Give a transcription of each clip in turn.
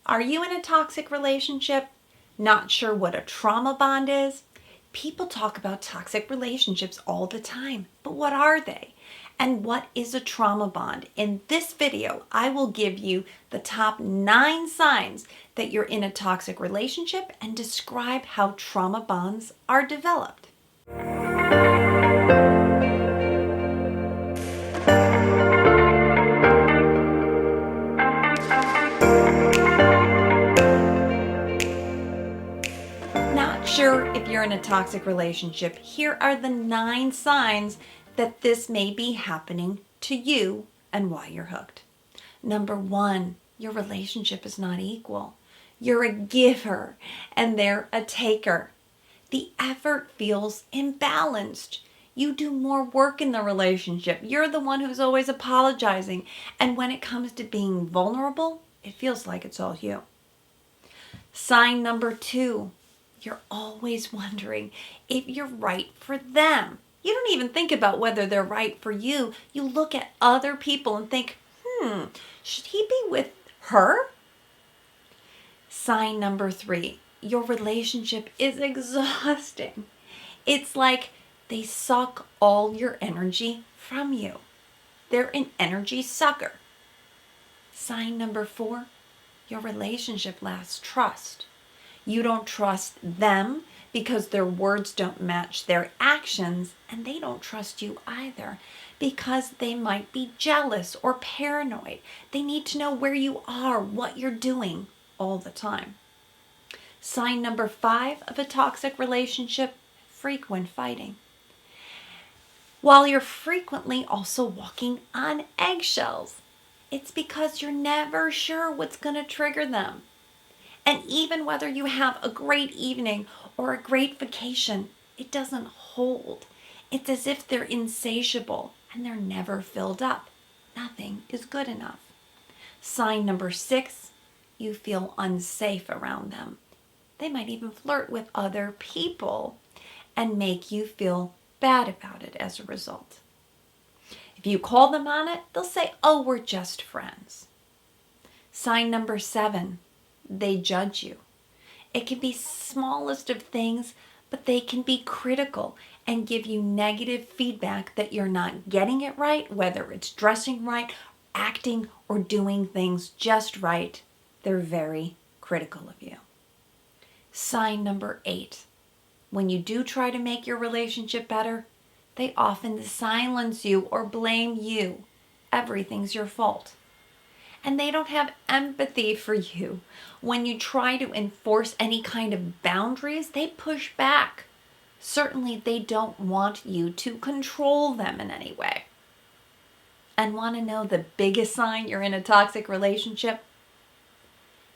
Are you in a toxic relationship? Not sure what a trauma bond is? People talk about toxic relationships all the time, but what are they? And what is a trauma bond? In this video, I will give you the top 9 signs that you're in a toxic relationship and describe how trauma bonds are developed. Not sure if you're in a toxic relationship? Here are the 9 signs that this may be happening to you and why you're hooked. Number 1, your relationship is not equal. You're a giver and they're a taker. The effort feels imbalanced. You do more work in the relationship. You're the one who's always apologizing. And when it comes to being vulnerable, it feels like it's all you. Sign number 2, you're always wondering if you're right for them. You don't even think about whether they're right for you. You look at other people and think, should he be with her? Sign number 3, your relationship is exhausting. It's like they suck all your energy from you. They're an energy sucker. Sign number 4, your relationship lacks trust. You don't trust them because their words don't match their actions, and they don't trust you either because they might be jealous or paranoid. They need to know where you are, what you're doing all the time. Sign number 5 of a toxic relationship, frequent fighting. While you're frequently also walking on eggshells, it's because you're never sure what's going to trigger them. And even whether you have a great evening or a great vacation, it doesn't hold. It's as if they're insatiable and they're never filled up. Nothing is good enough. Sign number 6, you feel unsafe around them. They might even flirt with other people and make you feel bad about it as a result. If you call them on it, they'll say, oh, we're just friends. Sign number 7, they judge you. It can be smallest of things, but they can be critical and give you negative feedback that you're not getting it right, whether it's dressing right, acting, or doing things just right. They're very critical of you. Sign number 8, when you do try to make your relationship better, they often silence you or blame you. Everything's your fault. And they don't have empathy for you. When you try to enforce any kind of boundaries, they push back. Certainly, they don't want you to control them in any way. And want to know the biggest sign you're in a toxic relationship?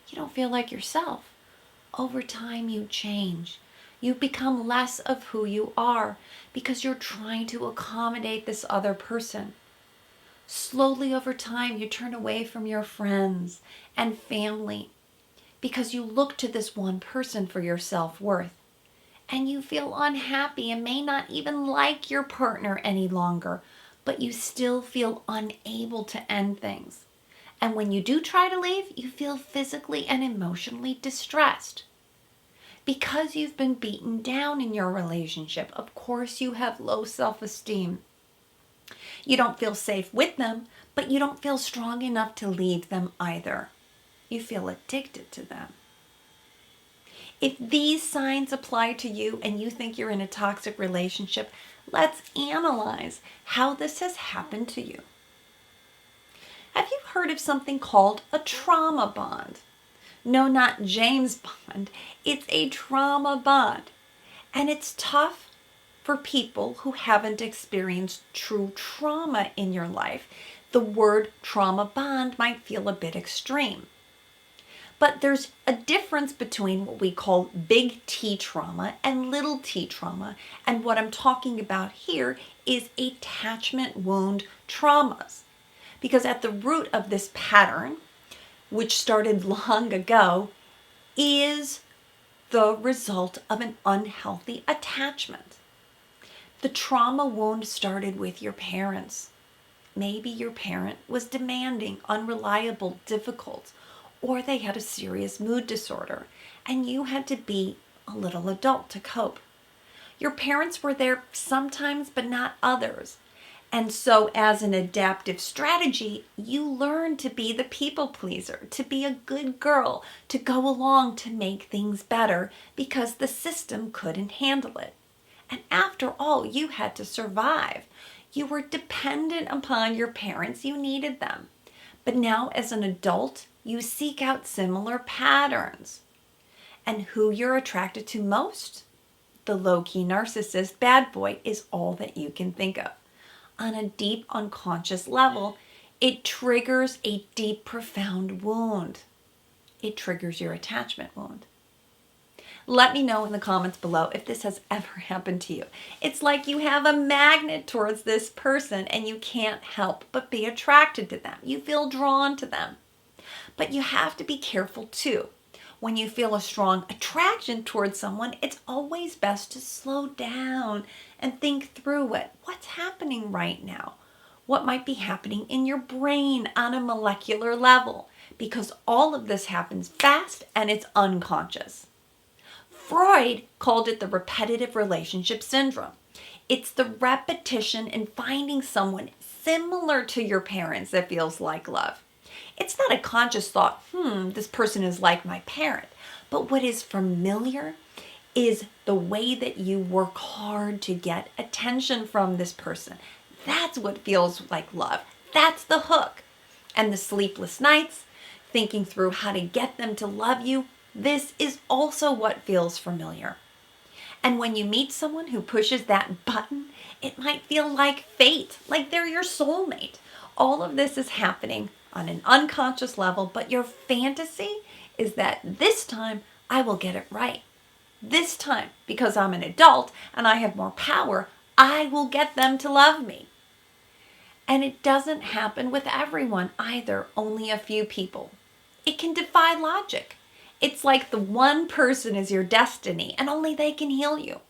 You don't feel like yourself. Over time, you change. You become less of who you are because you're trying to accommodate this other person. Slowly over time, you turn away from your friends and family because you look to this one person for your self-worth. And you feel unhappy and may not even like your partner any longer, but you still feel unable to end things. And when you do try to leave, you feel physically and emotionally distressed. Because you've been beaten down in your relationship, of course you have low self-esteem. You don't feel safe with them, but you don't feel strong enough to leave them either. You feel addicted to them. If these signs apply to you and you think you're in a toxic relationship, let's analyze how this has happened to you. Have you heard of something called a trauma bond? No, not James Bond. It's a trauma bond. And it's tough for people who haven't experienced true trauma in your life. The word trauma bond might feel a bit extreme. But there's a difference between what we call big T trauma and little t trauma. And what I'm talking about here is attachment wound traumas. Because at the root of this pattern, which started long ago, is the result of an unhealthy attachment. The trauma wound started with your parents. Maybe your parent was demanding, unreliable, difficult, or they had a serious mood disorder, and you had to be a little adult to cope. Your parents were there sometimes, but not others. And so as an adaptive strategy, you learn to be the people pleaser, to be a good girl, to go along to make things better because the system couldn't handle it. And after all, you had to survive. You were dependent upon your parents. You needed them. But now as an adult, you seek out similar patterns. And who you're attracted to most? The low-key narcissist bad boy is all that you can think of. On a deep unconscious level, it triggers a deep, profound wound. It triggers your attachment wound. Let me know in the comments below if this has ever happened to you. It's like you have a magnet towards this person and you can't help but be attracted to them. You feel drawn to them. But you have to be careful too. When you feel a strong attraction towards someone, it's always best to slow down and think through it. What's happening right now? What might be happening in your brain on a molecular level? Because all of this happens fast and it's unconscious. Freud called it the repetitive relationship syndrome. It's the repetition in finding someone similar to your parents that feels like love. It's not a conscious thought, this person is like my parent. But what is familiar is the way that you work hard to get attention from this person. That's what feels like love. That's the hook. And the sleepless nights, thinking through how to get them to love you, this is also what feels familiar. And when you meet someone who pushes that button, it might feel like fate, like they're your soulmate. All of this is happening on an unconscious level, but your fantasy is that this time I will get it right. This time, because I'm an adult and I have more power, I will get them to love me. And it doesn't happen with everyone either, only a few people. It can defy logic. It's like the one person is your destiny and only they can heal you.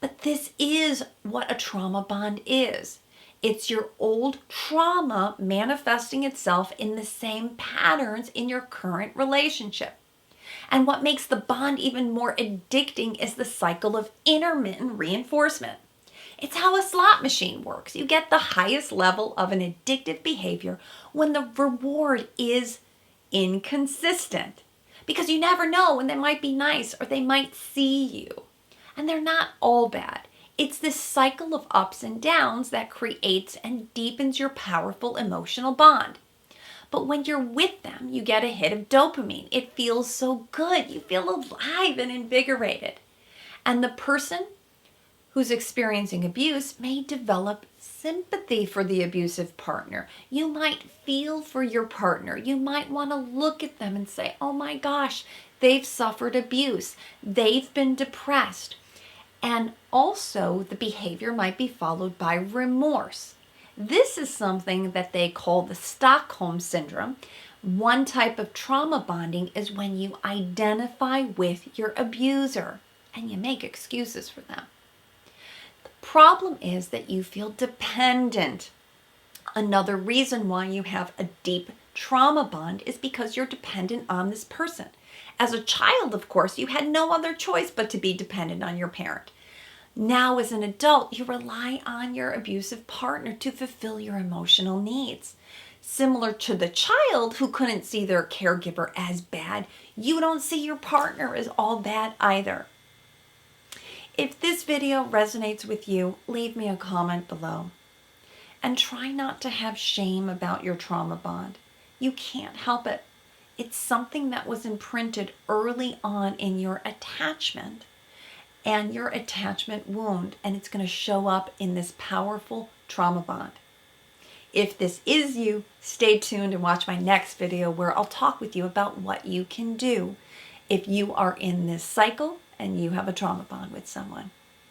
But this is what a trauma bond is. It's your old trauma manifesting itself in the same patterns in your current relationship. And what makes the bond even more addicting is the cycle of intermittent reinforcement. It's how a slot machine works. You get the highest level of an addictive behavior when the reward is inconsistent. Because you never know when they might be nice or they might see you. And they're not all bad. It's this cycle of ups and downs that creates and deepens your powerful emotional bond. But when you're with them, you get a hit of dopamine. It feels so good. You feel alive and invigorated. And the person who's experiencing abuse may develop sympathy for the abusive partner. You might feel for your partner. You might want to look at them and say, oh my gosh, they've suffered abuse. They've been depressed. And also the behavior might be followed by remorse. This is something that they call the Stockholm Syndrome. One type of trauma bonding is when you identify with your abuser and you make excuses for them. The problem is that you feel dependent. Another reason why you have a deep trauma bond is because you're dependent on this person. As a child, of course, you had no other choice but to be dependent on your parent. Now, as an adult, you rely on your abusive partner to fulfill your emotional needs. Similar to the child who couldn't see their caregiver as bad, you don't see your partner as all bad either. If this video resonates with you, leave me a comment below. And try not to have shame about your trauma bond. You can't help it. It's something that was imprinted early on in your attachment and your attachment wound, and it's going to show up in this powerful trauma bond. If this is you, stay tuned and watch my next video where I'll talk with you about what you can do if you are in this cycle and you have a trauma bond with someone.